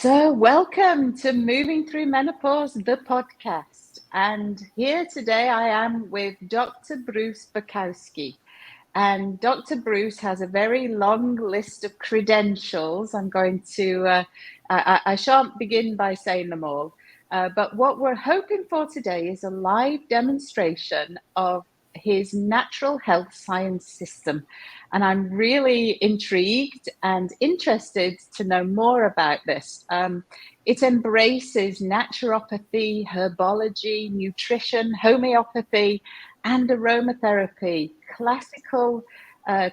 So, welcome to Moving Through Menopause, the podcast. And here today I am with Dr. Bruce Berkowsky. And Dr. Bruce has a very long list of credentials. I'm going to, I shan't begin by saying them all. But what we're hoping for today is a live demonstration of his natural health science system. And I'm really intrigued and interested to know more about this. It embraces naturopathy, herbology, nutrition, homeopathy, and aromatherapy, classical,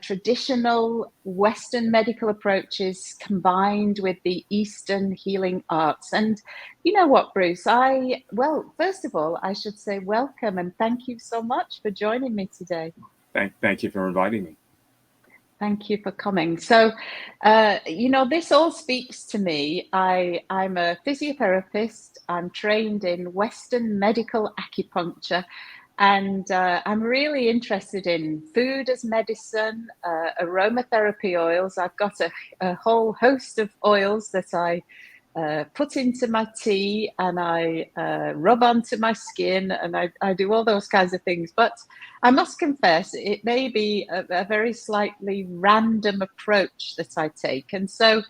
traditional Western medical approaches combined with the Eastern healing arts. And you know what, Bruce? First of all, I should say welcome and thank you so much for joining me today. Thank you for inviting me. Thank you for coming. So, this all speaks to me. I'm a physiotherapist. I'm trained in Western medical acupuncture, and I'm really interested in food as medicine, aromatherapy oils. I've got a whole host of oils that I put into my tea and I rub onto my skin, and I do all those kinds of things. But I must confess, it may be a very slightly random approach that I take. And so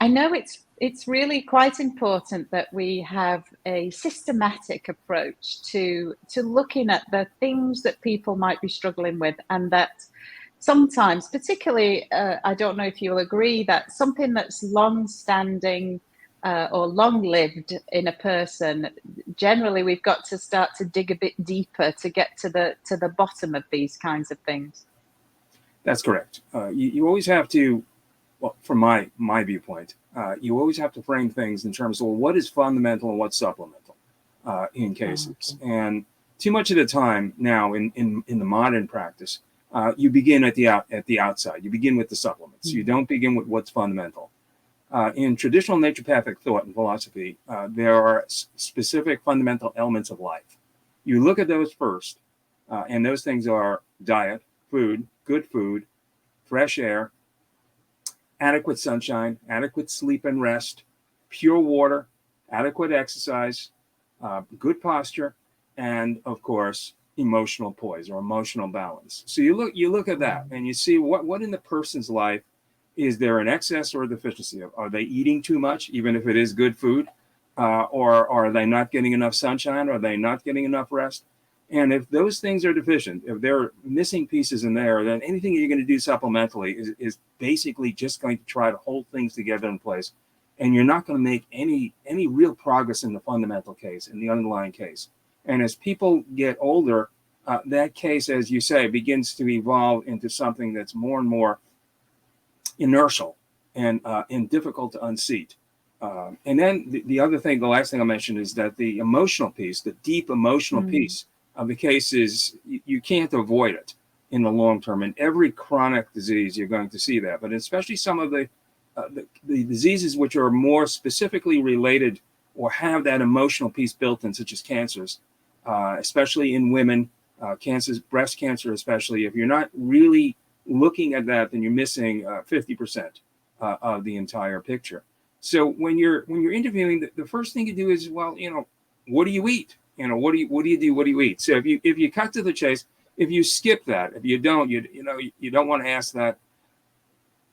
I know it's really quite important that we have a systematic approach to looking at the things that people might be struggling with, and that sometimes, particularly, I don't know if you'll agree, that something that's long-standing or long-lived in a person, generally we've got to start to dig a bit deeper to get to the bottom of these kinds of things. That's correct. You always have to, well, from my viewpoint, you always have to frame things in terms of, well, what is fundamental and what's supplemental in cases. Okay. And too much of the time now in the modern practice, you begin at the outside. You begin with the supplements. You don't begin with what's fundamental. In traditional naturopathic thought and philosophy, there are specific fundamental elements of life. You look at those first, and those things are diet, food, good food, fresh air, adequate sunshine, adequate sleep and rest, pure water, adequate exercise, good posture, and of course, emotional poise or emotional balance. So you look at that and you see what in the person's life. Is there an excess or a deficiency? Are they eating too much, even if it is good food? Or are they not getting enough sunshine? Are they not getting enough rest? And if those things are deficient, if there are missing pieces in there, then anything you're going to do supplementally is basically just going to try to hold things together in place. And you're not going to make any real progress in the fundamental case, in the underlying case. And as people get older, that case, as you say, begins to evolve into something that's more and more inertial and difficult to unseat. And then the last thing I mentioned is that the emotional piece, the deep emotional piece of the case is you can't avoid it in the long term. In every chronic disease, you're going to see that, but especially some of the diseases which are more specifically related or have that emotional piece built in, such as cancers, especially in women, cancers, breast cancer especially. If you're not really looking at that, then you're missing 50% of the entire picture. So when you're interviewing, the first thing you do is, well, what do you eat? What do you eat? So if you cut to the chase, if you skip that, if you don't, you don't want to ask that.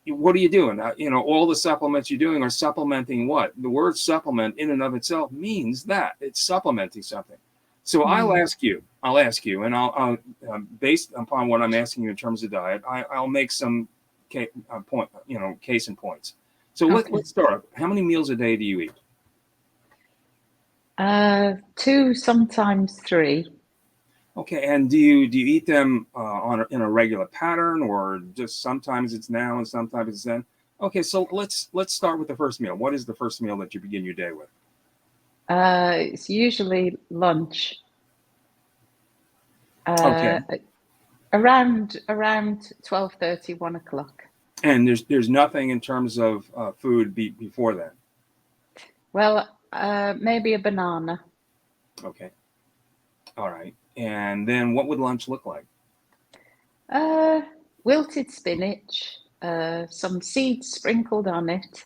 What are you doing? All the supplements you're doing are supplementing what? The word supplement in and of itself means that it's supplementing something. So I'll ask you, and I'll based upon what I'm asking you in terms of diet, I'll make some case in points. So let's start. How many meals a day do you eat? 2, sometimes 3. Okay, and do you eat them in a regular pattern, or just sometimes it's now and sometimes it's then? Okay, so let's start with the first meal. What is the first meal that you begin your day with? It's usually lunch. Okay. Around 12:30, 1 o'clock. And there's nothing in terms of food before that. Well, maybe a banana. Okay. All right. And then what would lunch look like? Wilted spinach, some seeds sprinkled on it,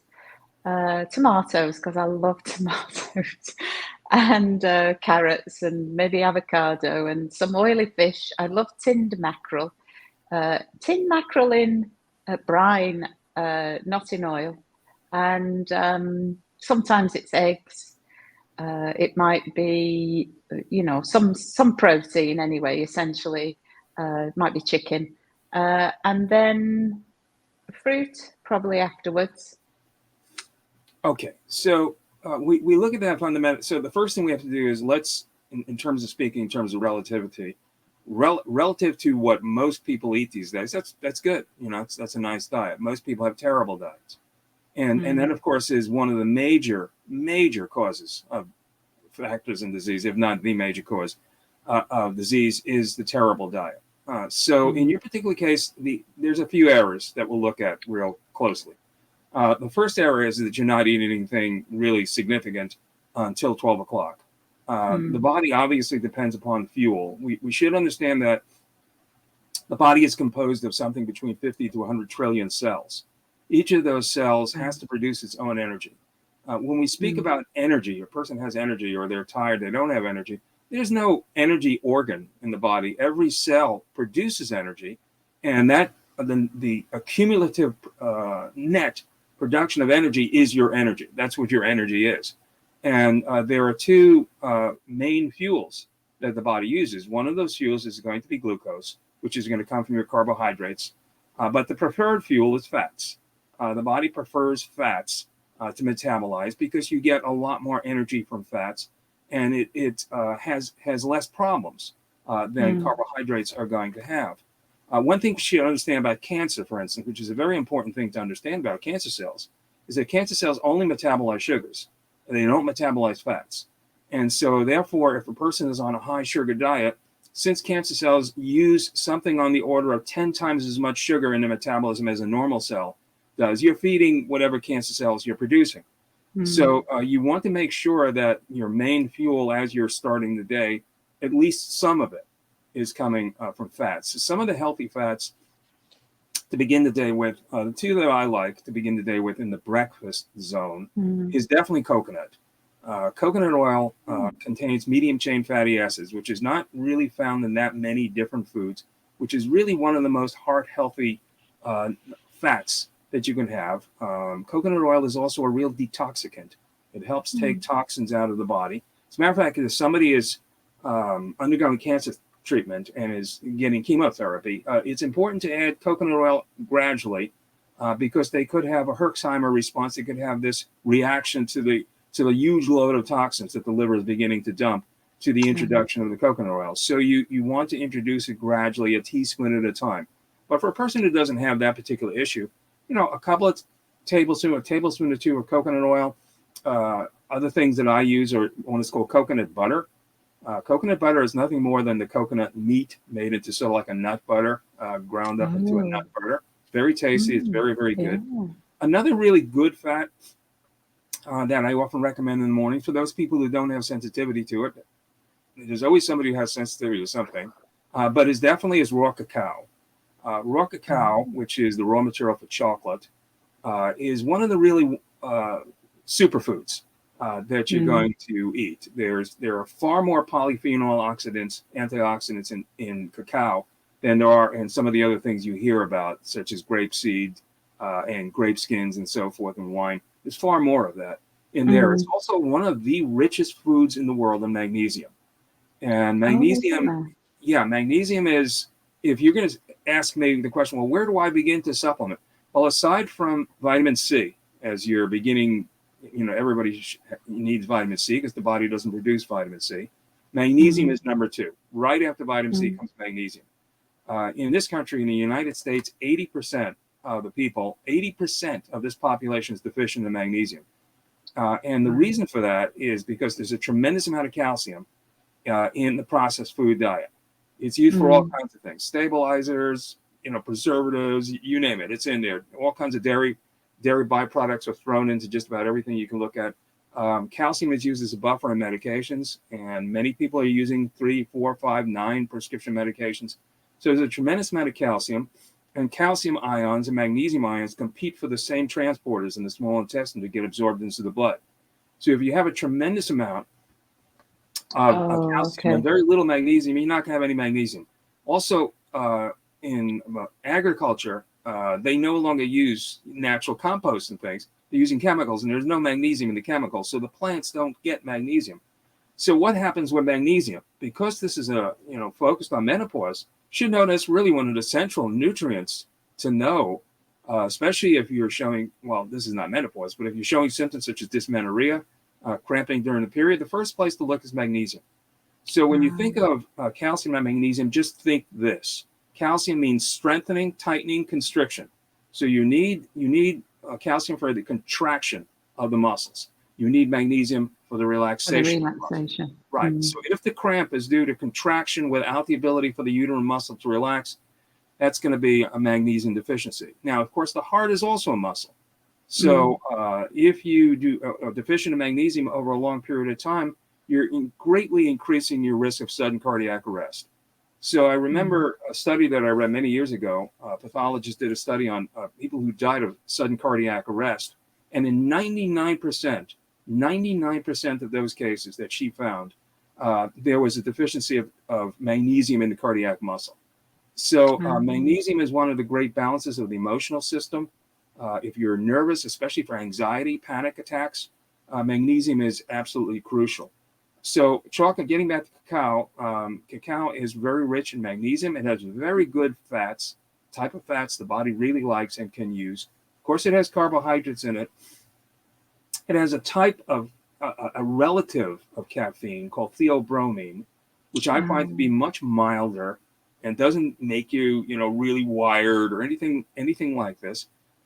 Tomatoes, because I love tomatoes, and carrots, and maybe avocado, and some oily fish. I love tinned mackerel in brine, not in oil, and sometimes it's eggs. It might be, some protein anyway. Essentially, it might be chicken, and then fruit probably afterwards. Okay, so we look at that fundamental. So the first thing we have to do is let's, in terms of speaking, in terms of relativity, relative to what most people eat these days, that's good. That's a nice diet. Most people have terrible diets, and that of course is one of the major causes of factors in disease, if not the major cause of disease, is the terrible diet. So in your particular case, there's a few errors that we'll look at real closely. The first error is that you're not eating anything really significant until 12 o'clock. The body obviously depends upon fuel. We should understand that the body is composed of something between 50 to 100 trillion cells. Each of those cells has to produce its own energy. When we speak about energy, a person has energy or they're tired, they don't have energy, there's no energy organ in the body. Every cell produces energy, and that the accumulative net production of energy is your energy. That's what your energy is. And there are two main fuels that the body uses. One of those fuels is going to be glucose, which is going to come from your carbohydrates. But the preferred fuel is fats. The body prefers fats to metabolize because you get a lot more energy from fats, and it has less problems than carbohydrates are going to have. One thing you should understand about cancer, for instance, which is a very important thing to understand about cancer cells, is that cancer cells only metabolize sugars. They don't metabolize fats. And so therefore, if a person is on a high sugar diet, since cancer cells use something on the order of 10 times as much sugar in their metabolism as a normal cell does, you're feeding whatever cancer cells you're producing. So you want to make sure that your main fuel as you're starting the day, at least some of it, is coming from fats. So some of the healthy fats to begin the day with, the two that I like to begin the day with in the breakfast zone is definitely coconut. Coconut oil contains medium chain fatty acids, which is not really found in that many different foods, which is really one of the most heart healthy fats that you can have. Coconut oil is also a real detoxicant. It helps take toxins out of the body. As a matter of fact, if somebody is undergoing cancer treatment and is getting chemotherapy, it's important to add coconut oil gradually because they could have a Herxheimer response. They could have this reaction to the huge load of toxins that the liver is beginning to dump to the introduction of the coconut oil. So you want to introduce it gradually, a teaspoon at a time. But for a person who doesn't have that particular issue, a couple of a tablespoon or two of coconut oil. Other things that I use are one is called coconut butter. Coconut butter is nothing more than the coconut meat made into sort of like a nut butter, ground up into a nut butter. It's very tasty. It's very, very good. Yeah. Another really good fat that I often recommend in the morning for those people who don't have sensitivity to it. There's always somebody who has sensitivity to something, but it definitely is raw cacao. Raw cacao, which is the raw material for chocolate, is one of the really superfoods that you're going to eat. There are far more polyphenol antioxidants in cacao than there are in some of the other things you hear about, such as grapeseed and grape skins and so forth, and wine. There's far more of that in there. It's also one of the richest foods in the world in magnesium. And magnesium, magnesium is, if you're going to ask me the question, well, where do I begin to supplement? Well, aside from vitamin C, as you're beginning, everybody needs vitamin C because the body doesn't produce vitamin C. Magnesium is number 2. Right after vitamin C comes magnesium. In this country, in the United States, 80% of the people, 80% of this population is deficient in magnesium. And the reason for that is because there's a tremendous amount of calcium in the processed food diet. It's used for all kinds of things, stabilizers, preservatives, you name it. It's in there. All kinds of dairy byproducts are thrown into just about everything you can look at. Calcium is used as a buffer in medications, and many people are using 3, 4, 5, 9 prescription medications. So there's a tremendous amount of calcium. And calcium ions and magnesium ions compete for the same transporters in the small intestine to get absorbed into the blood. So if you have a tremendous amount of Oh, calcium and okay. very little magnesium, you're not going to have any magnesium. Also, in agriculture, they no longer use natural compost and things. They're using chemicals, and there's no magnesium in the chemicals, so the plants don't get magnesium. So what happens with magnesium? Because this is focused on menopause, should know that's really one of the central nutrients to know, especially if you're showing, well, this is not menopause, but if you're showing symptoms such as dysmenorrhea, cramping during the period, the first place to look is magnesium. So when you think of calcium and magnesium, just think this. Calcium means strengthening, tightening, constriction. So you need calcium for the contraction of the muscles. You need magnesium for the For the relaxation. relaxation. Right. So if the cramp is due to contraction without the ability for the uterine muscle to relax, that's going to be a magnesium deficiency. Now, of course, the heart is also a muscle. So if you do deficient in magnesium over a long period of time, you're greatly increasing your risk of sudden cardiac arrest. So I remember a study that I read many years ago. Pathologists did a study on people who died of sudden cardiac arrest. And in 99% of those cases that she found, there was a deficiency of magnesium in the cardiac muscle. So magnesium is one of the great balances of the emotional system. If you're nervous, especially for anxiety, panic attacks, magnesium is absolutely crucial. So chocolate, getting back to cacao, cacao is very rich in magnesium. It has very good fats, type of fats the body really likes and can use. Of course, it has carbohydrates in it. It has a type of, a relative of caffeine called theobromine, which I find to be much milder and doesn't make you, really wired or anything like this.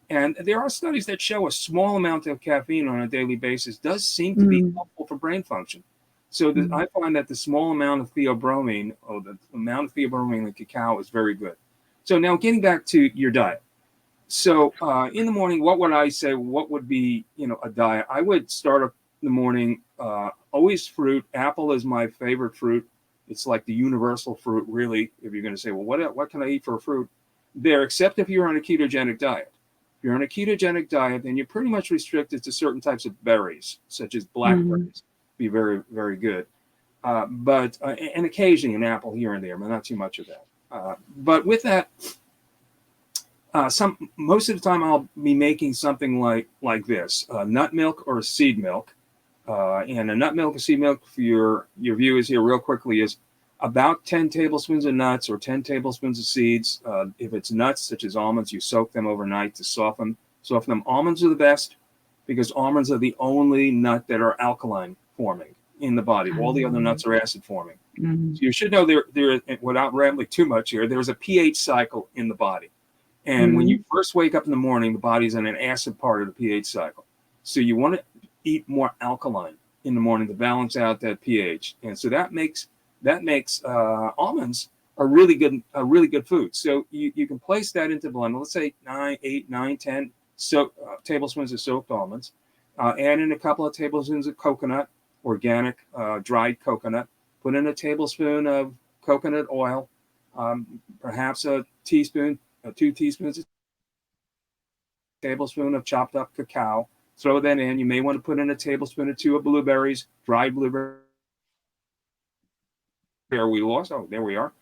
And there are studies that show a small amount of caffeine on a daily basis does seem to be helpful for brain function. So I find that the small amount of theobromine, or the amount of theobromine in cacao, is very good. So now getting back to your diet. So in the morning, what would I say? What would be, a diet? I would start the morning, always fruit. Apple is my favorite fruit. It's like the universal fruit, really. If you're going to say, well, what can I eat for a fruit? There, except if you're on a ketogenic diet. If you're on a ketogenic diet, then you're pretty much restricted to certain types of berries, such as blackberries. Be very, very good. But and occasionally an apple here and there, but not too much of that. But with that, most of the time I'll be making something like this: nut milk or seed milk. And a nut milk or seed milk, for your viewers here real quickly, is about 10 tablespoons of nuts or 10 tablespoons of seeds. If it's nuts, such as almonds, you soak them overnight to soften them. Almonds are the best because almonds are the only nut that are alkaline forming in the body. All the other nuts are acid forming. So you should know there, without rambling too much here, there's a pH cycle in the body. And when you first wake up in the morning, the body's in an acid part of the pH cycle. So you want to eat more alkaline in the morning to balance out that pH. And so that makes almonds a really good food. So you can place that into blender. Let's say 8, 9, 10 tablespoons of soaked almonds. Add in a couple of tablespoons of coconut, organic dried coconut. Put in a tablespoon of coconut oil, perhaps a 2 teaspoons, a tablespoon of chopped up cacao. Throw that in. You may want to put in a tablespoon or 2 of blueberries, dried blueberries. There we lost. Oh, there we are.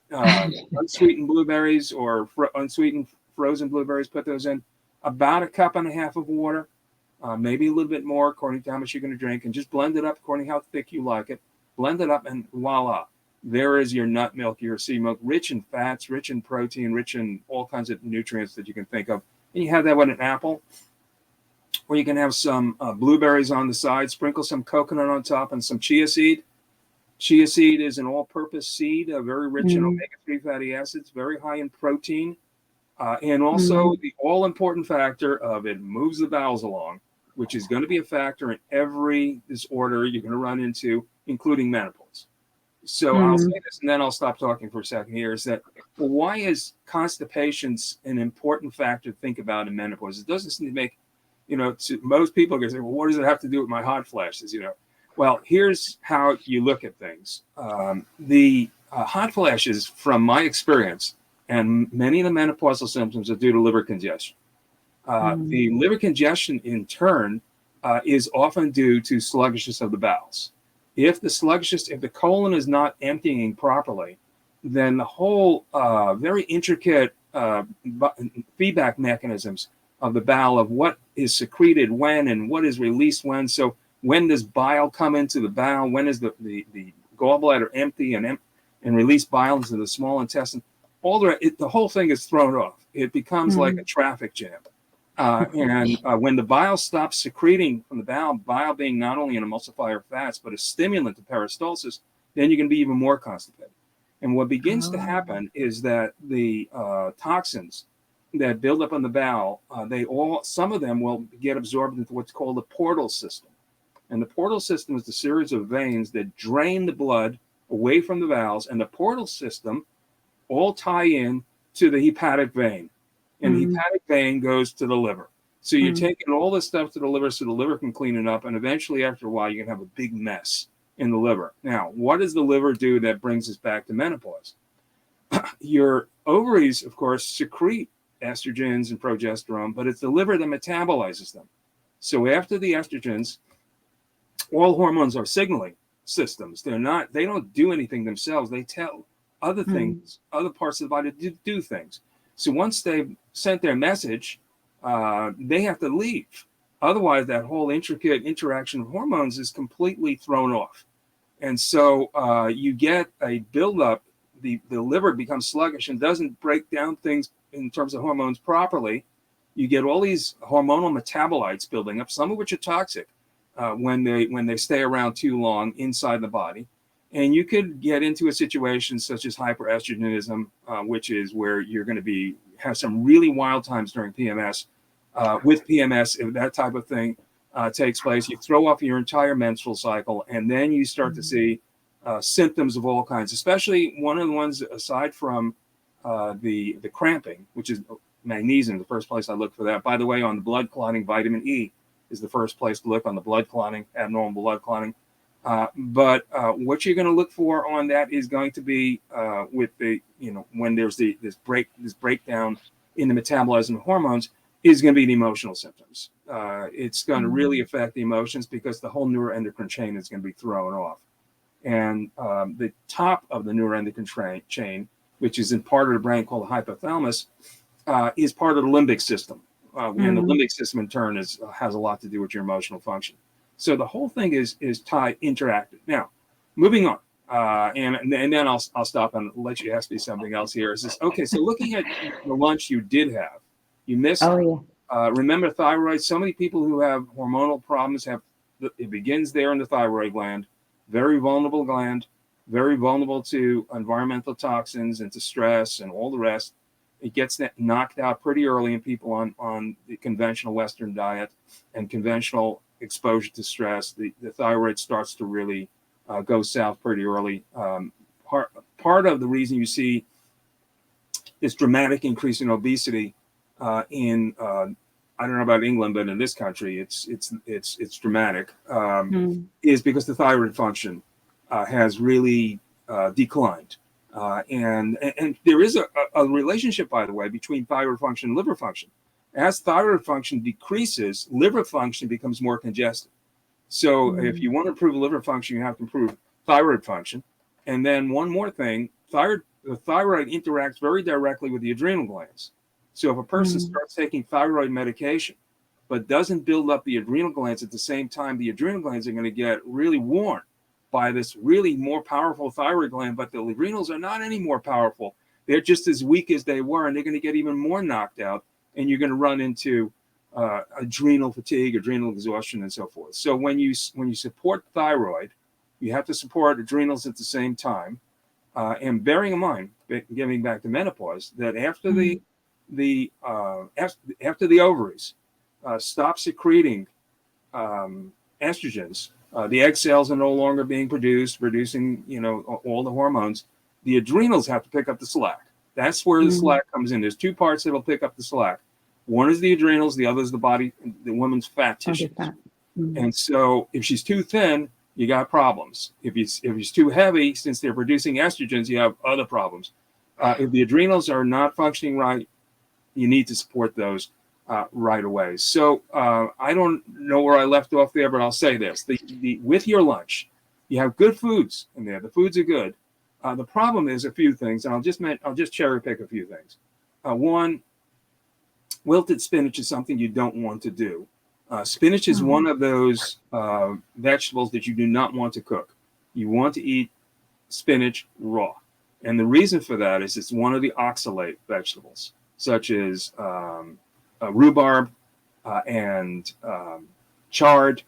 Unsweetened blueberries or unsweetened frozen blueberries. Put those in. About 1.5 cups of water, maybe a little bit more according to how much you're going to drink, and just blend it up according to how thick you like it. Blend it up, and voila, there is your nut milk, your seed milk, rich in fats, rich in protein, rich in all kinds of nutrients that you can think of. And you have that with an apple, or you can have some blueberries on the side, sprinkle some coconut on top, and some chia seed. Chia seed is an all-purpose seed, very rich in omega-3 fatty acids, very high in protein, and also the all-important factor of it moves the bowels along, which is going to be a factor in every disorder you're going to run into, including menopause. So I'll say this, and then I'll stop talking for a second here, is that, well, why is constipation an important factor to think about in menopause? It doesn't seem to make, to most people are going to say, well, what does it have to do with my hot flashes, Well, here's how you look at things. The hot flashes, from my experience, And many of the menopausal symptoms are due to liver congestion. The liver congestion, in turn, is often due to sluggishness of the bowels. If the colon is not emptying properly, then the whole very intricate feedback mechanisms of the bowel of what is secreted when and what is released when. So when does bile come into the bowel? When is the gallbladder empty and release bile into the small intestine? The whole thing is thrown off. It becomes like a traffic jam. When the bile stops secreting from the bile being not only an emulsifier of fats, but a stimulant to peristalsis, then you can be even more constipated. And what begins to happen is that the toxins that build up on the bowel, some of them will get absorbed into what's called the portal system. And the portal system is the series of veins that drain the blood away from the bowels, and the portal system all tie in to the hepatic vein. And the hepatic vein goes to the liver. So you're taking all this stuff to the liver so the liver can clean it up, and eventually after a while you can have a big mess in the liver. Now, what does the liver do that brings us back to menopause? Your ovaries, of course, secrete estrogens and progesterone, but it's the liver that metabolizes them. So after the estrogens, all hormones are signaling systems. They don't do anything themselves. They tell other things, other parts of the body to do things. So once they've sent their message, they have to leave. Otherwise, that whole intricate interaction of hormones is completely thrown off. And so you get a buildup. The liver becomes sluggish and doesn't break down things in terms of hormones properly. You get all these hormonal metabolites building up, some of which are toxic when they stay around too long inside the body. And you could get into a situation such as hyperestrogenism, which is where you're going to have some really wild times during PMS. With PMS, if that type of thing takes place, you throw off your entire menstrual cycle, and then you start to see symptoms of all kinds, especially one of the ones aside from the cramping, which is magnesium, the first place I look for that. By the way, on the blood clotting, vitamin E is the first place to look on the blood clotting, abnormal blood clotting. But what you're going to look for on that is going to be with when there's this breakdown in the metabolism of hormones is going to be the emotional symptoms. It's going to really affect the emotions because the whole neuroendocrine chain is going to be thrown off. And the top of the neuroendocrine chain, which is in part of the brain called the hypothalamus, is part of the limbic system. And the limbic system in turn has a lot to do with your emotional function. So the whole thing is interactive. Now, moving on, and then I'll stop and let you ask me something else here. Is this okay? So looking at the lunch you did have, you missed. Oh yeah. Remember thyroid. So many people who have hormonal problems it begins there in the thyroid gland. Very vulnerable gland, very vulnerable to environmental toxins and to stress and all the rest. It gets knocked out pretty early in people on the conventional Western diet and conventional exposure to stress. The thyroid starts to really go south pretty early. Part of the reason you see this dramatic increase in obesity in I don't know about England, but in this country, it's dramatic. Is because the thyroid function has really declined. And there is a relationship, by the way, between thyroid function and liver function. As thyroid function decreases, liver function becomes more congested. So if you want to improve liver function, you have to improve thyroid function. And then one more thing, the thyroid interacts very directly with the adrenal glands. So if a person starts taking thyroid medication, but doesn't build up the adrenal glands at the same time, the adrenal glands are going to get really worn by this really more powerful thyroid gland, but the adrenals are not any more powerful. They're just as weak as they were, and they're going to get even more knocked out, and you're going to run into adrenal fatigue, adrenal exhaustion, and so forth. So when you support thyroid, you have to support adrenals at the same time. And bearing in mind, getting back to menopause, that after after the ovaries stop secreting estrogens, the egg cells are no longer being producing all the hormones. The adrenals have to pick up the slack. That's where the slack comes in. There's two parts that'll pick up the slack. One is the adrenals, the other is the body, the woman's fat tissue. And so if she's too thin, you got problems. If she's too heavy, since they're producing estrogens, you have other problems. If the adrenals are not functioning right, you need to support those right away. So I don't know where I left off there, but I'll say this: with your lunch, you have good foods in there. The foods are good. The problem is a few things, and I'll just cherry pick a few things. One, wilted spinach is something you don't want to do. Spinach is one of those vegetables that you do not want to cook. You want to eat spinach raw. And the reason for that is it's one of the oxalate vegetables, such as rhubarb and chard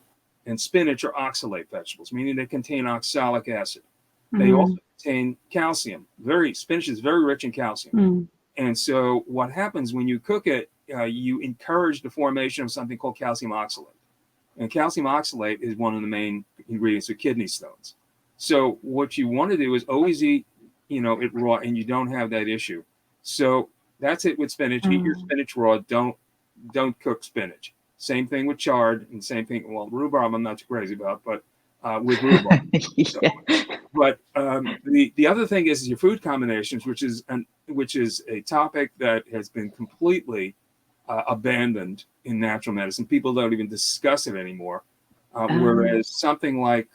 and spinach are oxalate vegetables, meaning they contain oxalic acid. They also contain calcium. Spinach is very rich in calcium. And so what happens when you cook it, you encourage the formation of something called calcium oxalate. And calcium oxalate is one of the main ingredients of kidney stones. So what you want to do is always eat, it raw, and you don't have that issue. So that's it with spinach. Eat your spinach raw. Don't cook spinach. Same thing with chard, and same thing. Well, rhubarb I'm not too crazy about, but with rhubarb. Yeah. So, but the other thing is your food combinations, which is a topic that has been completely abandoned in natural medicine. People don't even discuss it anymore. Whereas something like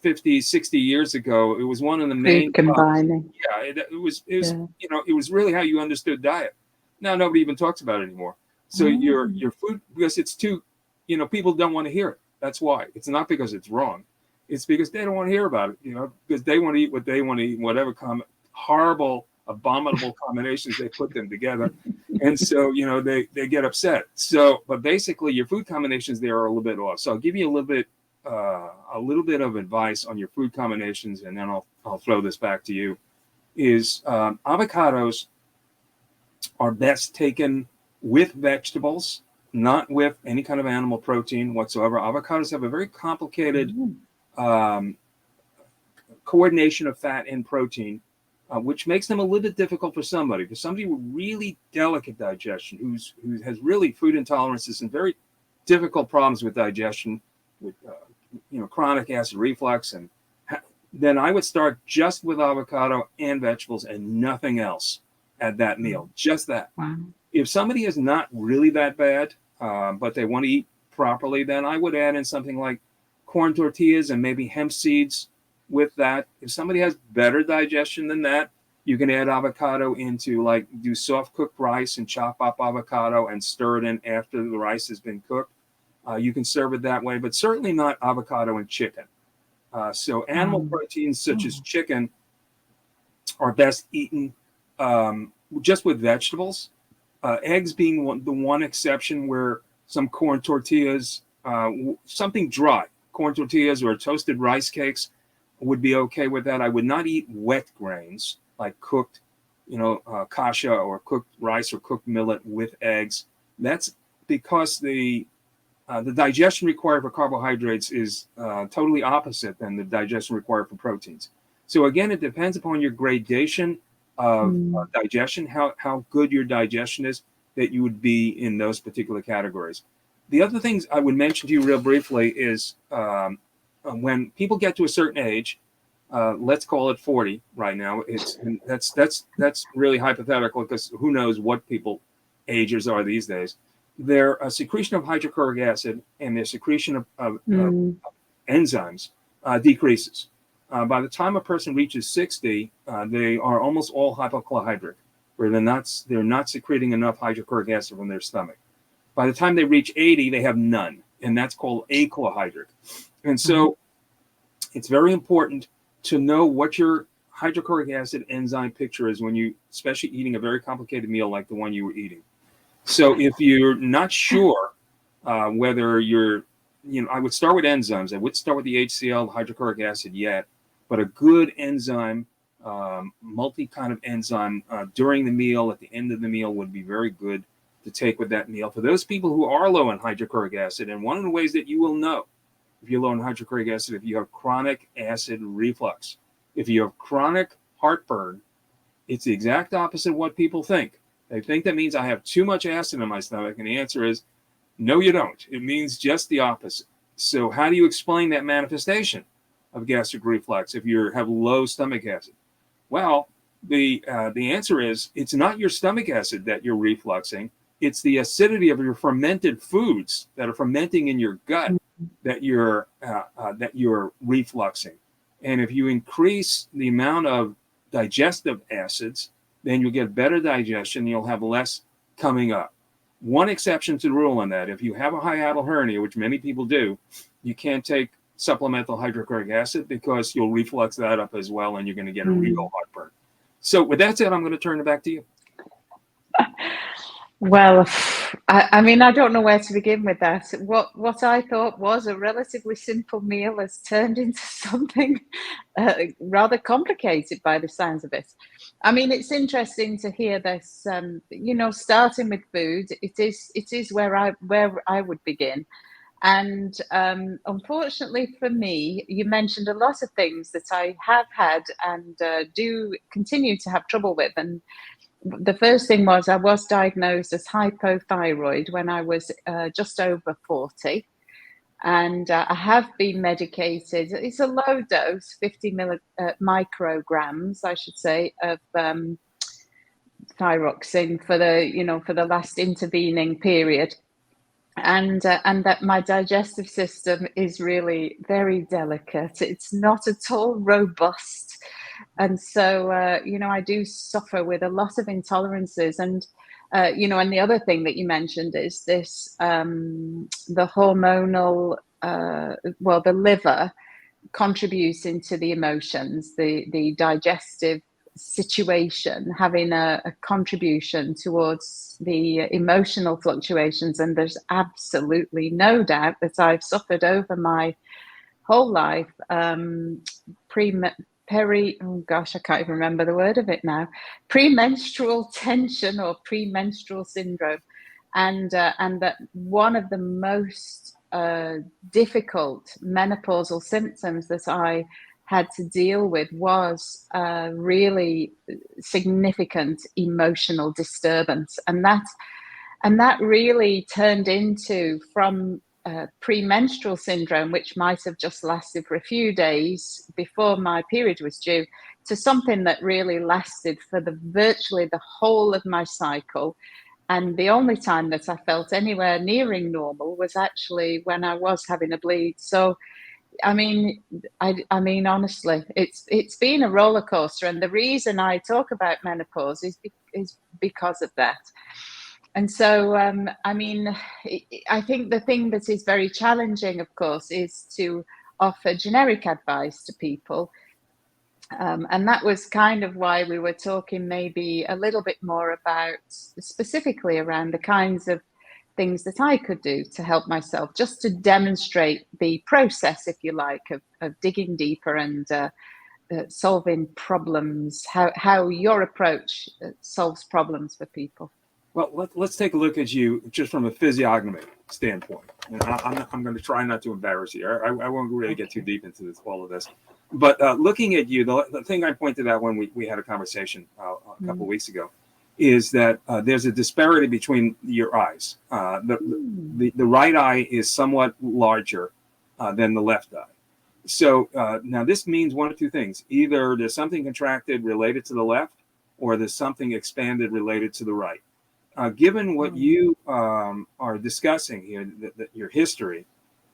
50, 60 years ago, it was one of the main combining. Yeah, it was it was really how you understood diet. Now nobody even talks about it anymore. So your food, because it's too, people don't want to hear it. That's why. It's not because it's wrong. It's because they don't want to hear about it, because they want to eat what they want to eat, whatever horrible, abominable combinations they put them together. And so, they get upset. So, but basically your food combinations there are a little bit off. So I'll give you a little bit of advice on your food combinations, and then I'll throw this back to you. Is avocados are best taken with vegetables, not with any kind of animal protein whatsoever. Avocados have a very complicated coordination of fat and protein, which makes them a little bit difficult for somebody. For somebody with really delicate digestion, who has really food intolerances and very difficult problems with digestion, with chronic acid reflux, and then I would start just with avocado and vegetables and nothing else at that meal, just that. Wow. If somebody is not really that bad, but they want to eat properly, then I would add in something like corn tortillas and maybe hemp seeds with that. If somebody has better digestion than that, you can add avocado into, do soft cooked rice and chop up avocado and stir it in after the rice has been cooked. You can serve it that way, but certainly not avocado and chicken. So animal proteins such as chicken are best eaten just with vegetables. Eggs being the one exception, where some corn tortillas, something dry, corn tortillas or toasted rice cakes would be okay with that. I would not eat wet grains like cooked, kasha or cooked rice or cooked millet with eggs. That's because the digestion required for carbohydrates is totally opposite than the digestion required for proteins. So again, it depends upon your gradation of digestion, how good your digestion is, that you would be in those particular categories. The other things I would mention to you real briefly is when people get to a certain age, let's call it 40 right now. That's really hypothetical, because who knows what people ages are these days. Their secretion of hydrochloric acid and their secretion of enzymes decreases. By the time a person reaches 60, they are almost all hypochlorhydric, where they're not secreting enough hydrochloric acid from their stomach. By the time they reach 80, they have none, and that's called achlorhydric. And so it's very important to know what your hydrochloric acid enzyme picture is when you, especially eating a very complicated meal like the one you were eating. So if you're not sure whether you're, I would start with enzymes. I would start with the HCl, hydrochloric acid yet, but a good enzyme, multi kind of enzyme during the meal, at the end of the meal, would be very good to take with that meal. For those people who are low in hydrochloric acid, and one of the ways that you will know if you're low in hydrochloric acid, if you have chronic acid reflux. If you have chronic heartburn, it's the exact opposite of what people think. They think that means I have too much acid in my stomach, and the answer is no, you don't. It means just the opposite. So how do you explain that manifestation of gastric reflux if you have low stomach acid? Well, The answer is it's not your stomach acid that you're refluxing. It's the acidity of your fermented foods that are fermenting in your gut that you're refluxing. And if you increase the amount of digestive acids, then you'll get better digestion. You'll have less coming up. One exception to the rule on that: if you have a hiatal hernia, which many people do, you can't take supplemental hydrochloric acid because you'll reflux that up as well, and you're going to get a real heartburn. So with that said, I'm going to turn it back to you. Well, I mean, I don't know where to begin with that. What I thought was a relatively simple meal has turned into something rather complicated by the sounds of it. I mean, it's interesting to hear this. Starting with food, it is where I would begin. And unfortunately for me, you mentioned a lot of things that I have had and do continue to have trouble with. And the first thing was I was diagnosed as hypothyroid when I was just over 40. And I have been medicated. It's a low dose, 50 micrograms, I should say, of thyroxine for the last intervening period. And that my digestive system is really very delicate. It's not at all robust. And so, I do suffer with a lot of intolerances. And, and the other thing that you mentioned is this, the hormonal, the liver contributing to the emotions, the digestive situation having a contribution towards the emotional fluctuations. And there's absolutely no doubt that I've suffered over my whole life I can't even remember the word of it now, premenstrual tension or premenstrual syndrome. And that one of the most difficult menopausal symptoms that I had to deal with was really significant emotional disturbance. And that really turned into, from premenstrual syndrome, which might have just lasted for a few days before my period was due, to something that really lasted for virtually the whole of my cycle. And the only time that I felt anywhere nearing normal was actually when I was having a bleed. So, I mean, honestly, it's been a roller coaster. And the reason I talk about menopause is because of that. And so, I think the thing that is very challenging, of course, is to offer generic advice to people. And that was kind of why we were talking maybe a little bit more about specifically around the kinds of things that I could do to help myself, just to demonstrate the process, if you like, of digging deeper and solving problems, how your approach solves problems for people. Well, let's take a look at you just from a physiognomy standpoint. And I'm going to try not to embarrass you. I won't really get too deep into all of this. But looking at you, the thing I pointed out when we had a conversation a couple of weeks ago is that there's a disparity between your eyes. The right eye is somewhat larger than the left eye. So now this means one of two things. Either there's something contracted related to the left, or there's something expanded related to the right. Given what you are discussing here, your history,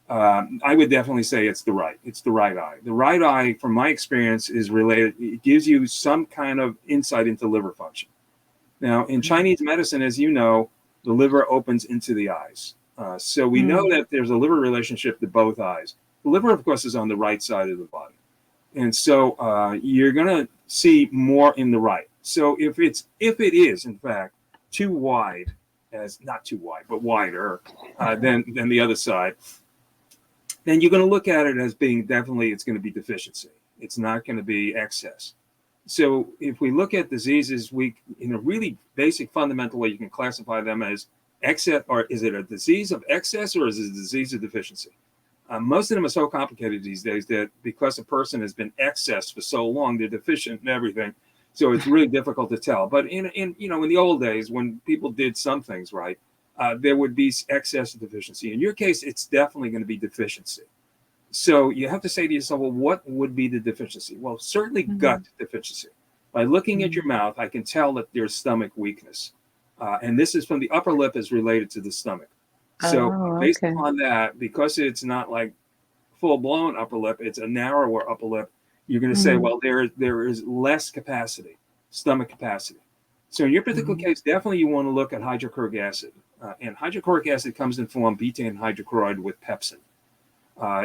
I would definitely say it's the right eye. The right eye, from my experience, is related. It gives you some kind of insight into liver function. Now, in Chinese medicine, as you know, the liver opens into the eyes. So we know that there's a liver relationship to both eyes. The liver, of course, is on the right side of the body. And so you're going to see more in the right. So if it is, in fact, too wide, as not too wide, but wider than the other side, then you're going to look at it as being definitely, it's going to be deficiency. It's not going to be excess. So if we look at diseases, in a really basic fundamental way, you can classify them as excess, or is it a disease of excess, or is it a disease of deficiency? Most of them are so complicated these days that because a person has been excess for so long, they're deficient in everything. So it's really difficult to tell. But in the old days, when people did some things right, there would be excess and deficiency. In your case, it's definitely going to be deficiency. So you have to say to yourself, well, what would be the deficiency? Well, certainly gut deficiency. By looking at your mouth, I can tell that there's stomach weakness. And this is from the upper lip is related to the stomach. So Oh, based okay. upon that, because it's not like full blown upper lip, it's a narrower upper lip. You're going to say, Mm. well, there is less capacity, stomach capacity. So in your particular case, definitely you want to look at hydrochloric acid. And hydrochloric acid comes in form betaine hydrochloride with pepsin.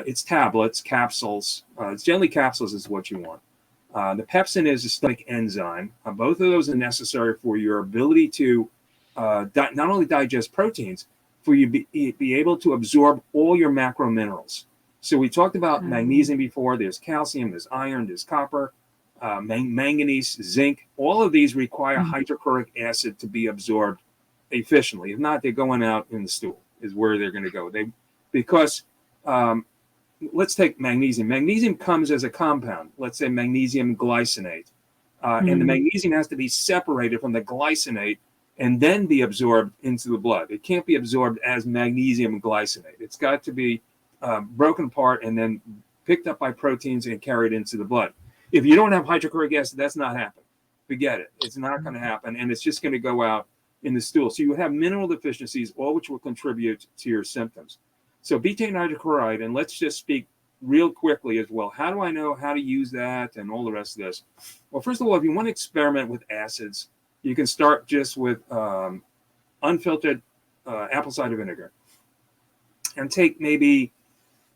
It's tablets, capsules. It's generally capsules is what you want. The pepsin is a stomach enzyme. Both of those are necessary for your ability to not only digest proteins, for you be able to absorb all your macro minerals. So we talked about magnesium before. There's calcium, there's iron, there's copper, manganese, zinc. All of these require hydrochloric acid to be absorbed efficiently. If not, they're going out in the stool is where they're going to go. Because let's take magnesium. Magnesium comes as a compound. Let's say magnesium glycinate. And the magnesium has to be separated from the glycinate and then be absorbed into the blood. It can't be absorbed as magnesium glycinate. It's got to be broken apart and then picked up by proteins and carried into the blood. If you don't have hydrochloric acid, that's not happening. Forget it. It's not going to happen. And it's just going to go out in the stool. So you have mineral deficiencies, all which will contribute to your symptoms. So betaine hydrochloride, and let's just speak real quickly as well. How do I know how to use that and all the rest of this? Well, first of all, if you want to experiment with acids, you can start just with unfiltered apple cider vinegar. And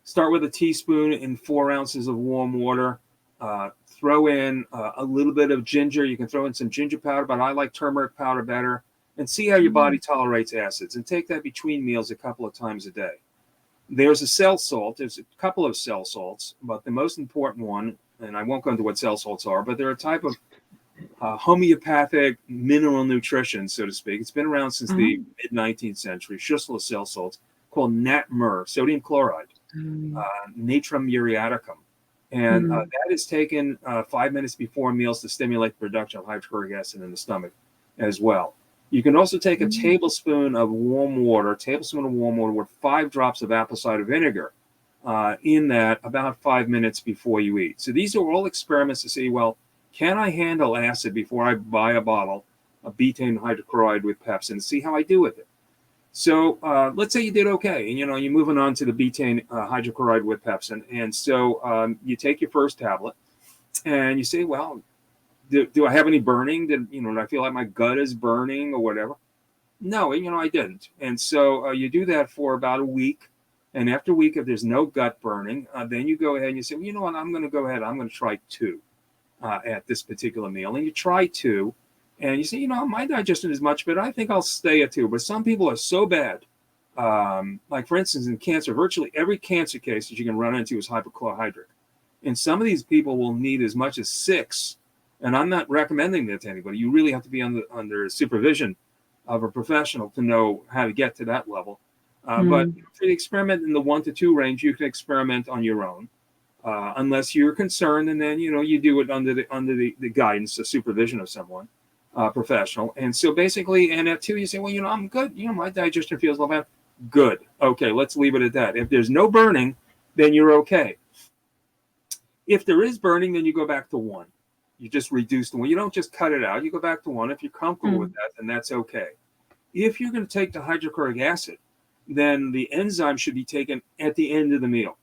start with a teaspoon in 4 ounces of warm water. Throw in a little bit of ginger. You can throw in some ginger powder, but I like turmeric powder better. And see how your body tolerates acids. And take that between meals a couple of times a day. There's a cell salt. There's a couple of cell salts, but the most important one, and I won't go into what cell salts are, but they're a type of homeopathic mineral nutrition, so to speak. It's been around since the mid-19th century. Schistol cell salts called NatMur, sodium chloride, natrum muriaticum. And that is taken 5 minutes before meals to stimulate the production of hydrochloric acid in the stomach as well. You can also take a tablespoon of warm water with 5 drops of apple cider vinegar in that about 5 minutes before you eat. So these are all experiments to see, well, can I handle acid before I buy a bottle of betaine hydrochloride with pepsin and see how I do with it? So let's say you did okay, and you're moving on to the betaine hydrochloride with pepsin. And so you take your first tablet and you say, well, do I have any burning? Do I feel like my gut is burning or whatever? No, I didn't. And so you do that for about a week. And after a week, if there's no gut burning, then you go ahead and you say, well, you know what, I'm going to go ahead. I'm going to try 2 at this particular meal. And you try 2 and you say, my digestion is much better. I think I'll stay at 2. But some people are so bad. Like, for instance, in cancer, virtually every cancer case that you can run into is hypochlorhydric. And some of these people will need as much as 6. And I'm not recommending that to anybody. You really have to be under supervision of a professional to know how to get to that level. But for the experiment in the 1 to 2 range, you can experiment on your own, unless you're concerned. And then you do it under the guidance, the supervision of someone professional. And so basically, and at 2, you say, well, I'm good. My digestion feels a little bad. Good. Okay, let's leave it at that. If there's no burning, then you're okay. If there is burning, then you go back to 1. You just reduce the 1. You don't just cut it out. You go back to 1. If you're comfortable with that, then that's okay. If you're going to take the hydrochloric acid, then the enzyme should be taken at the end of the meal.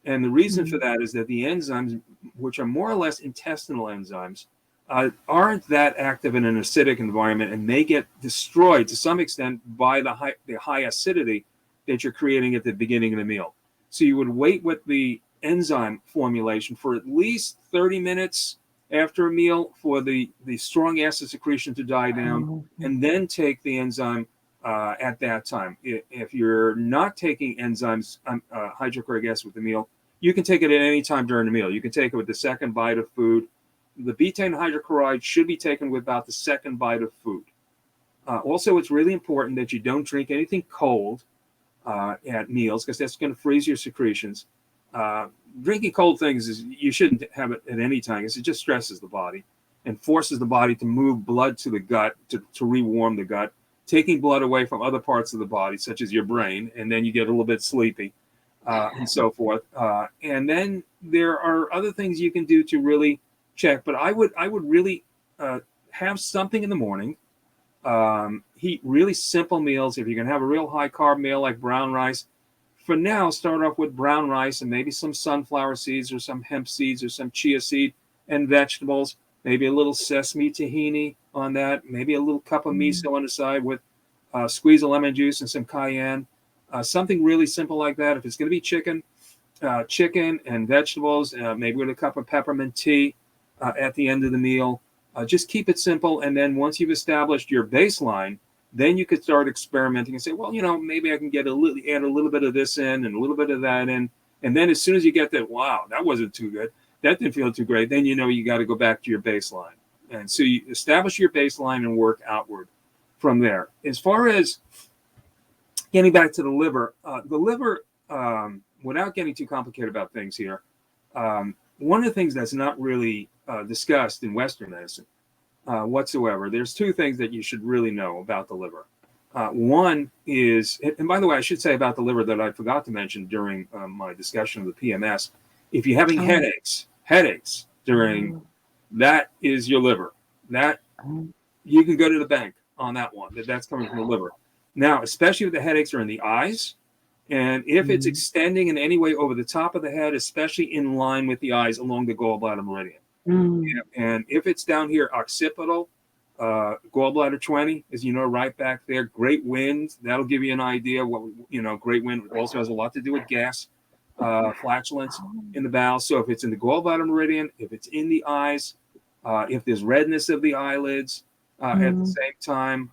And the reason for that is that the enzymes, which are more or less intestinal enzymes, aren't that active in an acidic environment, and they get destroyed to some extent by the high acidity that you're creating at the beginning of the meal. So you would wait with the enzyme formulation for at least 30 minutes after a meal for the strong acid secretion to die down, and then take the enzyme at that time. If you're not taking enzymes, hydrochloric acid with the meal, you can take it at any time during the meal. You can take it with the second bite of food. The betaine hydrochloride should be taken with about the second bite of food. Also, it's really important that you don't drink anything cold at meals, because that's going to freeze your secretions. Drinking cold things you shouldn't have it at any time, because it just stresses the body and forces the body to move blood to the gut to rewarm the gut, taking blood away from other parts of the body, such as your brain, and then you get a little bit sleepy and so forth. And then there are other things you can do to really check. But I would really have something in the morning. Eat really simple meals. If you're going to have a real high carb meal like brown rice, for now, start off with brown rice and maybe some sunflower seeds or some hemp seeds or some chia seed and vegetables, maybe a little sesame tahini on that, maybe a little cup of miso on the side with squeeze of lemon juice and some cayenne, something really simple like that. If it's going to be chicken, chicken and vegetables, maybe with a cup of peppermint tea at the end of the meal. Just keep it simple. And then once you've established your baseline, then you could start experimenting and say, well, maybe I can add a little bit of this in and a little bit of that in. And then as soon as you get that, wow, that wasn't too good, that didn't feel too great, then you got to go back to your baseline. And so you establish your baseline and work outward from there. As far as getting back to the liver, without getting too complicated about things here, one of the things that's not really discussed in Western medicine whatsoever, there's two things that you should really know about the liver. One is, and by the way, I should say about the liver that I forgot to mention during my discussion of the PMS, if you're having headaches during, that is your liver. That you can go to the bank on that one, that's coming from the liver. Now, especially if the headaches are in the eyes, and if it's extending in any way over the top of the head, especially in line with the eyes along the gallbladder meridian. And if it's down here, occipital, gallbladder 20, as you know, right back there, great wind, that'll give you an idea. Great wind also has a lot to do with gas, flatulence in the bowels. So if it's in the gallbladder meridian, if it's in the eyes, if there's redness of the eyelids at the same time,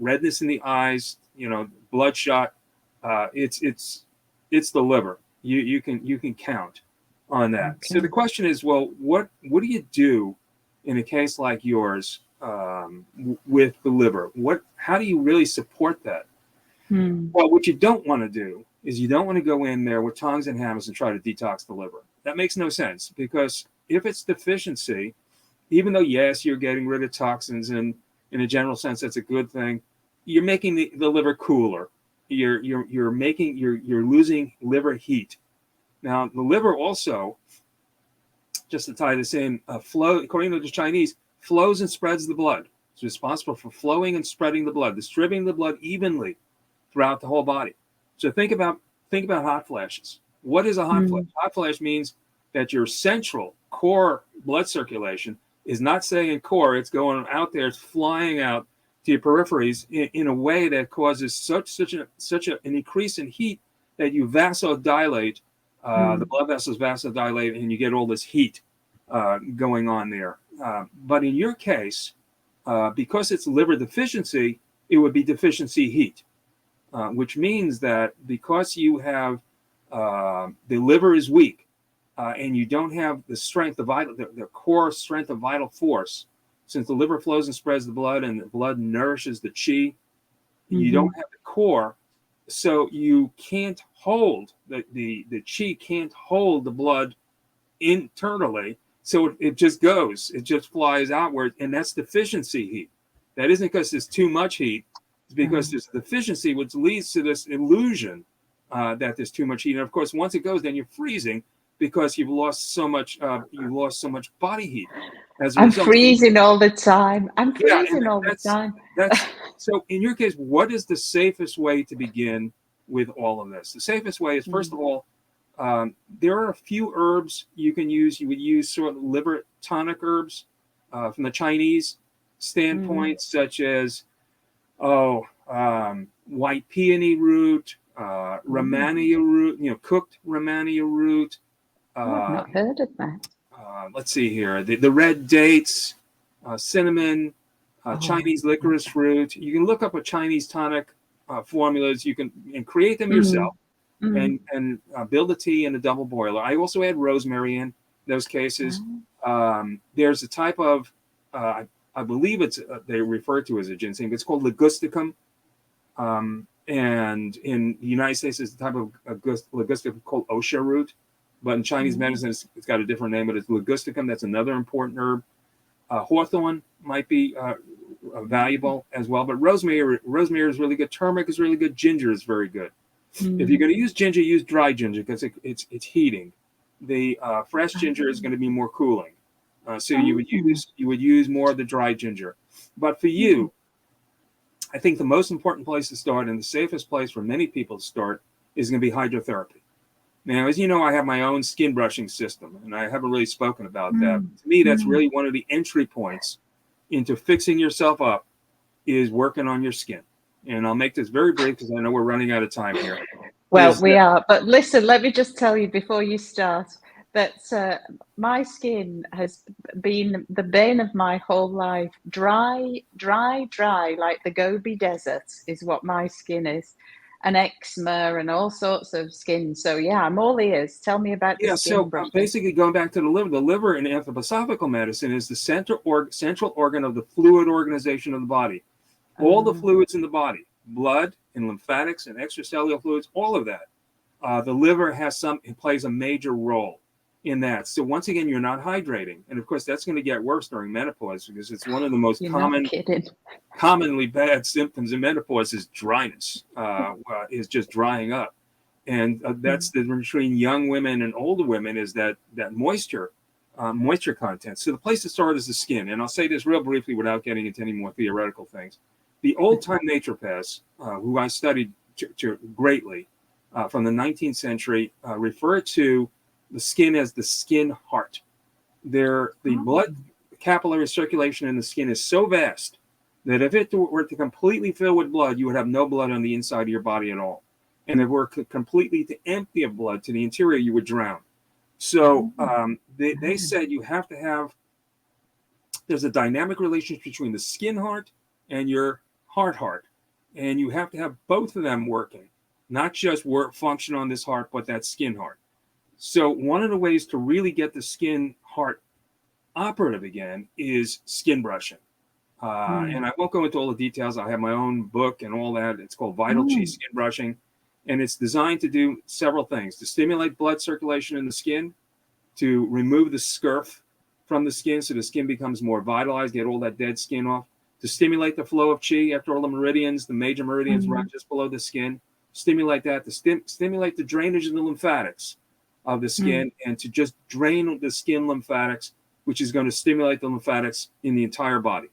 redness in the eyes, bloodshot, it's the liver. You can count on that. Okay. So the question is, well, what do you do in a case like yours with the liver? How do you really support that? Well, what you don't want to do is you don't want to go in there with tongs and hammers and try to detox the liver. That makes no sense, because if it's deficiency, even though, yes, you're getting rid of toxins and in a general sense, that's a good thing, you're making the liver cooler. You're losing liver heat. Now, the liver also, just to tie this in, according to the Chinese, flows and spreads the blood. It's responsible for flowing and spreading the blood, distributing the blood evenly throughout the whole body. So think about hot flashes. What is a hot flash? Hot flash means that your central core blood circulation is not staying core, it's going out there, it's flying out to your peripheries in a way that causes such an increase in heat that you vasodilate. The blood vessels vasodilate, and you get all this heat going on there. But in your case, because it's liver deficiency, it would be deficiency heat, which means that because you have the liver is weak and you don't have the strength of the core strength of vital force, since the liver flows and spreads the blood and the blood nourishes the chi, you don't have the core. So you can't hold the chi can't hold the blood internally. So it just goes, it just flies outward, and that's deficiency heat. That isn't because there's too much heat, it's because there's a deficiency, which leads to this illusion that there's too much heat. And of course, once it goes, then you're freezing because you've lost so much body heat. I'm freezing all the time. All the time. So in your case, what is the safest way to begin with all of this? The safest way is, first of all, there are a few herbs you can use. You would use sort of liver tonic herbs from the Chinese standpoint, such as white peony root, Rhamania root, cooked Rhamania root. I've not heard of that. Let's see here. The red dates, cinnamon, Chinese licorice root. You can look up a Chinese tonic formulas. You can create them yourself and build a tea in a double boiler. I also add rosemary in those cases. There's a type of, I believe they refer to as a ginseng. It's called ligusticum. And in the United States, there's a type of ligusticum called osha root. But in Chinese medicine, it's got a different name, but it's ligusticum. That's another important herb. Hawthorn might be valuable as well. But rosemary is really good. Turmeric is really good. Ginger is very good. If you're going to use ginger, use dry ginger because it's heating. The fresh ginger is going to be more cooling. So you would use more of the dry ginger. But for you, I think the most important place to start and the safest place for many people to start is going to be hydrotherapy. Now, as you know, I have my own skin brushing system, and I haven't really spoken about that. To me, that's really one of the entry points into fixing yourself up is working on your skin. And I'll make this very brief because I know we're running out of time here. Well, we are. But listen, let me just tell you before you start that my skin has been the bane of my whole life. Dry, like the Gobi Desert is what my skin is. And eczema and all sorts of skin. So yeah, I'm all ears. Tell me about the skin brushing. Basically going back to the liver in anthroposophical medicine is the central organ of the fluid organization of the body. All the fluids in the body, blood and lymphatics and extracellular fluids, all of that. The liver plays a major role in that. So once again, you're not hydrating. And of course, that's going to get worse during menopause because it's one of the most commonly bad symptoms in menopause is dryness, is just drying up. And that's the difference between young women and older women is that moisture content. So the place to start is the skin. And I'll say this real briefly without getting into any more theoretical things. The old-time naturopaths, who I studied greatly from the 19th century, refer to the skin as the skin heart. The blood capillary circulation in the skin is so vast that if it were to completely fill with blood, you would have no blood on the inside of your body at all. And if it were completely to empty of blood to the interior, you would drown. So they said you have to have, there's a dynamic relationship between the skin heart and your heart. And you have to have both of them working, not just function on this heart, but that skin heart. So one of the ways to really get the skin heart operative again is skin brushing. And I won't go into all the details. I have my own book and all that. It's called Vital Chi Skin Brushing. And it's designed to do several things: to stimulate blood circulation in the skin, to remove the scurf from the skin so the skin becomes more vitalized, get all that dead skin off, to stimulate the flow of chi after all the meridians, the major meridians run just below the skin, stimulate that, to stimulate the drainage of the lymphatics of the skin, and to just drain the skin lymphatics, which is going to stimulate the lymphatics in the entire body.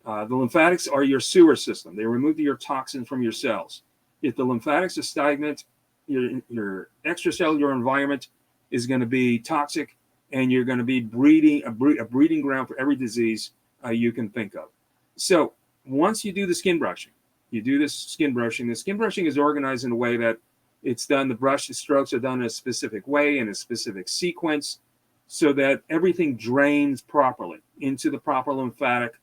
The lymphatics are your sewer system. They remove your toxins from your cells. If the lymphatics are stagnant, your extracellular environment is going to be toxic, and you're going to be a breeding ground for every disease you can think of. So once you do the skin brushing, the skin brushing is organized in a way that it's done, the strokes are done in a specific way, in a specific sequence, so that everything drains properly into the proper lymphatic,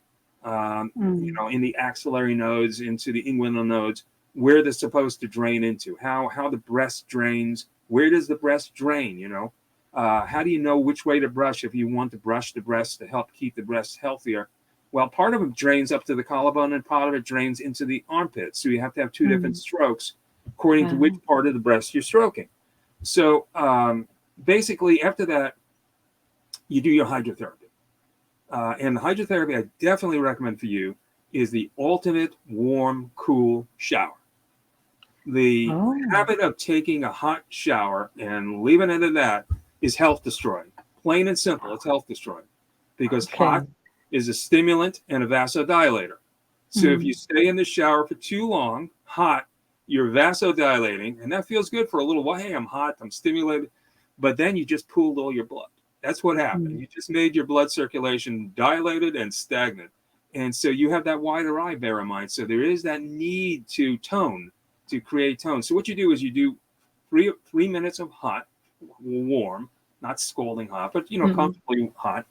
in the axillary nodes, into the inguinal nodes, where they're supposed to drain into, how the breast drains, where does the breast drain, how do you know which way to brush if you want to brush the breast to help keep the breast healthier? Well, part of it drains up to the collarbone and part of it drains into the armpit. So you have to have two different strokes according to which part of the breast you're stroking. So basically after that, you do your hydrotherapy. And the hydrotherapy I definitely recommend for you is the ultimate warm, cool shower. The habit of taking a hot shower and leaving it at that is health destroying. Plain and simple, it's health destroying. Because hot is a stimulant and a vasodilator. So if you stay in the shower for too long, hot, you're vasodilating, and that feels good for a little while. Hey, I'm hot, I'm stimulated. But then you just pooled all your blood. That's what happened. You just made your blood circulation dilated and stagnant. And so you have that wider eye, bear in mind. So there is that need to tone, to create tone. So what you do is you do 3 minutes of hot, warm, not scalding hot, but comfortably hot,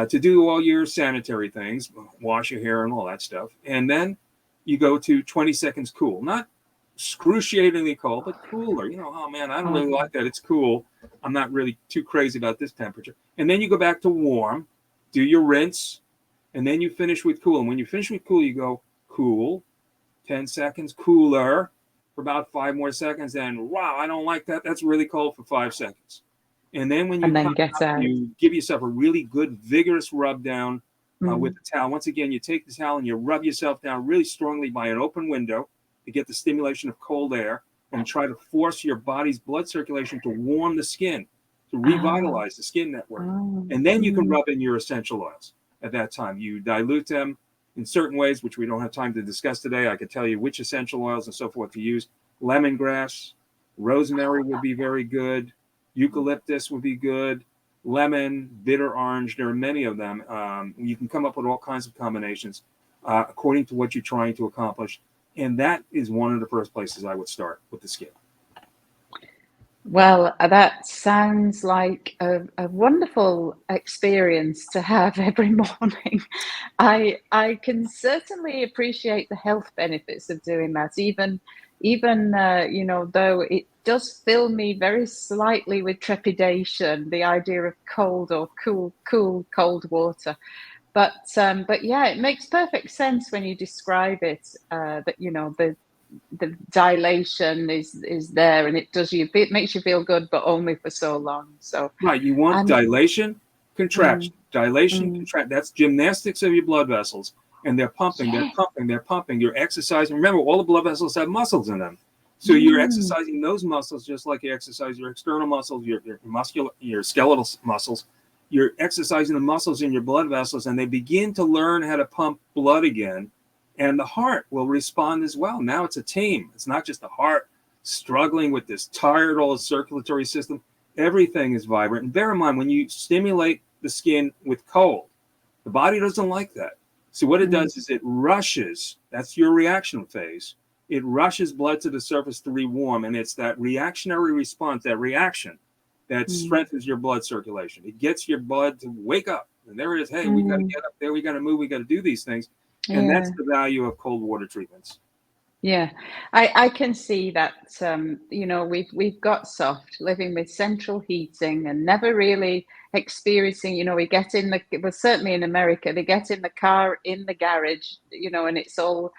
to do all your sanitary things, wash your hair and all that stuff. And then you go to 20 seconds cool, not excruciatingly cold, but cooler. Oh man, I don't really like that. It's cool. I'm not really too crazy about this temperature. And then you go back to warm, do your rinse, and then you finish with cool. And when you finish with cool, you go cool, 10 seconds, cooler for about 5 more seconds. Then, wow, I don't like that. That's really cold for 5 seconds. And then when you come out, you give yourself a really good, vigorous rub down with the towel. Once again, you take the towel and you rub yourself down really strongly by an open window to get the stimulation of cold air and try to force your body's blood circulation to warm the skin to Ah, revitalize the skin network. oh, And then you can rub in your essential oils at that time. You dilute them in certain ways, which we don't have time to discuss today. I could tell you which essential oils and so forth to use. Lemongrass, rosemary would be very good. Eucalyptus would be good. Lemon, bitter orange. There are many of them. You can come up with all kinds of combinations according to what you're trying to accomplish. And that is one of the first places I would start with the skin. well, that sounds like a wonderful experience to have every morning. I can certainly appreciate the health benefits of doing that, even you know, though it does fill me very slightly with trepidation, the idea of cold or cool cold water. But yeah, it makes perfect sense when you describe it, that you know the dilation is there, and it makes you feel good, but only for so long. So Right. You want I'm dilation, mm, contraction. Dilation, mm, contract. That's gymnastics of your blood vessels. And they're pumping, they're yeah, pumping, they're pumping. You're exercising. Remember, all the blood vessels have muscles in them. So you're mm, exercising those muscles just like you exercise your external muscles, your muscular, your skeletal muscles. You're exercising the muscles in your blood vessels, and they begin to learn how to pump blood again. And the heart will respond as well. Now it's a team. It's not just the heart struggling with this tired old circulatory system. Everything is vibrant. And bear in mind, when you stimulate the skin with cold, the body doesn't like that. So what it mm, does is it rushes, that's your reaction phase. It rushes blood to the surface to rewarm, and it's that reactionary response, that reaction, that mm, strengthens your blood circulation. It gets your blood to wake up. And there it is. Hey, we got to mm, get up there. We got to move. We got to do these things. And that's yeah. the value of cold water treatments. Yeah, I can see that. You know, we've got soft living with central heating and never really experiencing. You know, we get in the well, certainly in America, they get in the car in the garage. You know, and it's all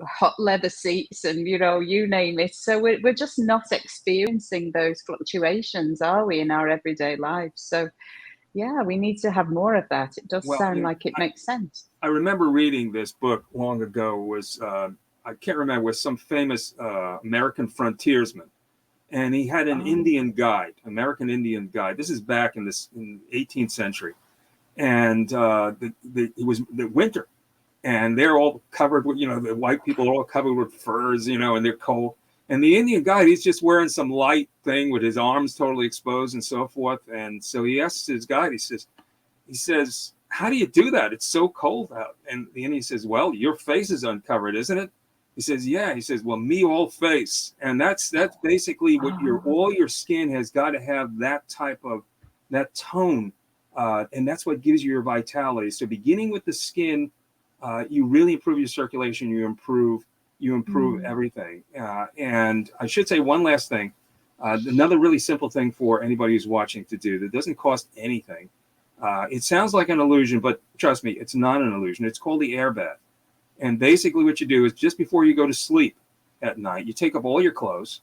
hot leather seats and you know, you name it. So we're just not experiencing those fluctuations, are we, in our everyday lives? So yeah, we need to have more of that. It does Well, sound like it makes sense. I remember reading this book long ago. Was I can't remember, was some famous American frontiersman, and he had an Oh, Indian guide, American Indian guide. This is back in the 18th century, and it was the winter, and they're all covered with, the white people are all covered with furs, and they're cold. And the Indian guide, he's just wearing some light thing with his arms totally exposed and so forth. And so he asks his guide, he says, how do you do that? It's so cold out. And the Indian says, well, your face is uncovered, isn't it? He says, yeah. He says, well, me all face. And that's basically what oh, all your skin has got to have that type of, that tone. And that's what gives you your vitality. So beginning with the skin, you really improve your circulation. You improve mm, everything. And I should say one last thing. Another really simple thing for anybody who's watching to do that doesn't cost anything. It sounds like an illusion, but trust me, it's not an illusion. It's called the air bath. And basically, what you do is just before you go to sleep at night, you take up all your clothes.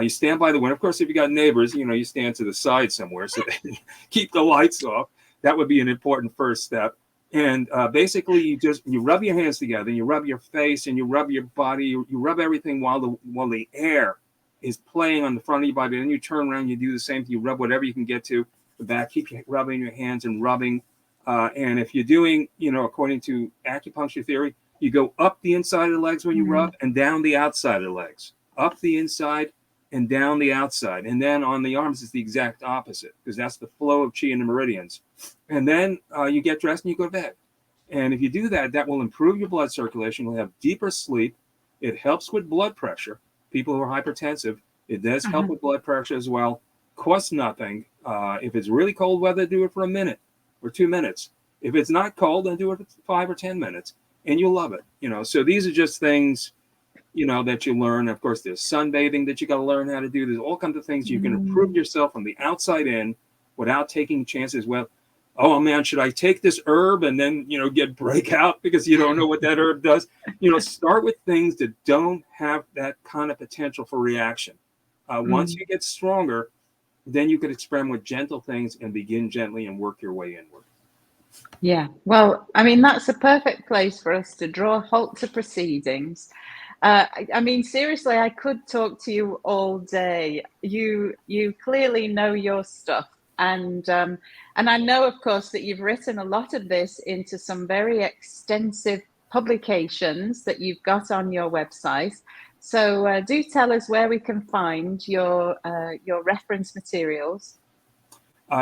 You stand by the window. Of course, if you got neighbors, you stand to the side somewhere so they keep the lights off. That would be an important first step. And basically, you rub your hands together, and you rub your face, and you rub your body. You rub everything while the air is playing on the front of your body. Then you turn around, you do the same thing. You rub whatever you can get to the back. Keep rubbing your hands and rubbing. And if you're doing, according to acupuncture theory, you go up the inside of the legs when you mm, rub, and down the outside of the legs. Up the inside and down the outside. And then on the arms, it's the exact opposite, because that's the flow of chi in the meridians. And then you get dressed and you go to bed. And if you do that, that will improve your blood circulation. You'll have deeper sleep. It helps with blood pressure. People who are hypertensive, it does help uh-huh, with blood pressure as well. Costs nothing. If it's really cold weather, do it for a minute or 2 minutes. If it's not cold, then do it for 5 or 10 minutes, and you'll love it. So these are just things, that you learn. Of course, there's sunbathing that you got to learn how to do. There's all kinds of things you can improve mm, yourself from the outside in without taking chances. Well, oh man, should I take this herb and then, get breakout because you don't know what that herb does? Start with things that don't have that kind of potential for reaction. Once mm. you get stronger, then you could experiment with gentle things and begin gently and work your way inward. Yeah, well, I mean, that's a perfect place for us to draw a halt to proceedings. I mean, seriously, I could talk to you all day. You clearly know your stuff. And I know, of course, that you've written a lot of this into some very extensive publications that you've got on your website. So do tell us where we can find your reference materials.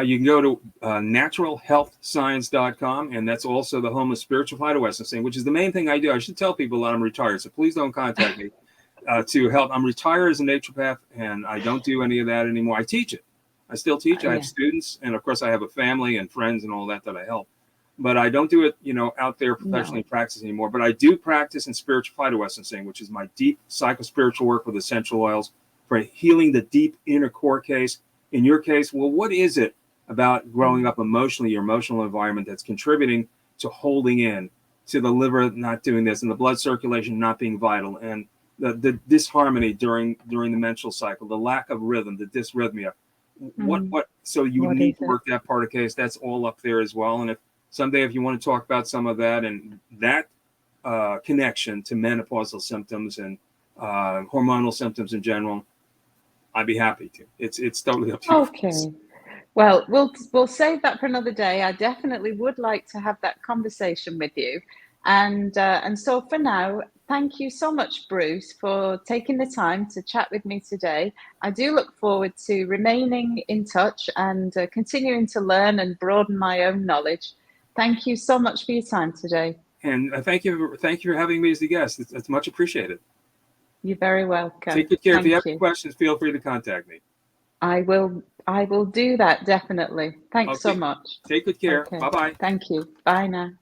You can go to naturalhealthscience.com, and that's also the home of spiritual phytoessencing, which is the main thing I do. I should tell people that I'm retired, so please don't contact me to help. I'm retired as a naturopath, and I don't do any of that anymore. I teach it. I still teach. I have students, and of course, I have a family and friends and all that I help. But I don't do it, out there professionally practice anymore. But I do practice in spiritual phytoessencing, which is my deep psychospiritual work with essential oils for healing the deep inner core case. In your case, well, what is it about growing up emotionally, your emotional environment that's contributing to holding in, to the liver not doing this, and the blood circulation not being vital, and the disharmony during the menstrual cycle, the lack of rhythm, the dysrhythmia. So you need to work that part of the case. That's all up there as well. And if someday, if you want to talk about some of that and that connection to menopausal symptoms and hormonal symptoms in general, I'd be happy to. It's totally up to you. Okay. Well, we'll save that for another day. I definitely would like to have that conversation with you. And so for now, thank you so much, Bruce, for taking the time to chat with me today. I do look forward to remaining in touch and continuing to learn and broaden my own knowledge. Thank you so much for your time today. And thank you for having me as the guest. It's much appreciated. You're very welcome. Take good care. If you have any questions, feel free to contact me. I will do that, definitely. Thanks so much. Take good care. Okay. Bye-bye. Thank you. Bye now.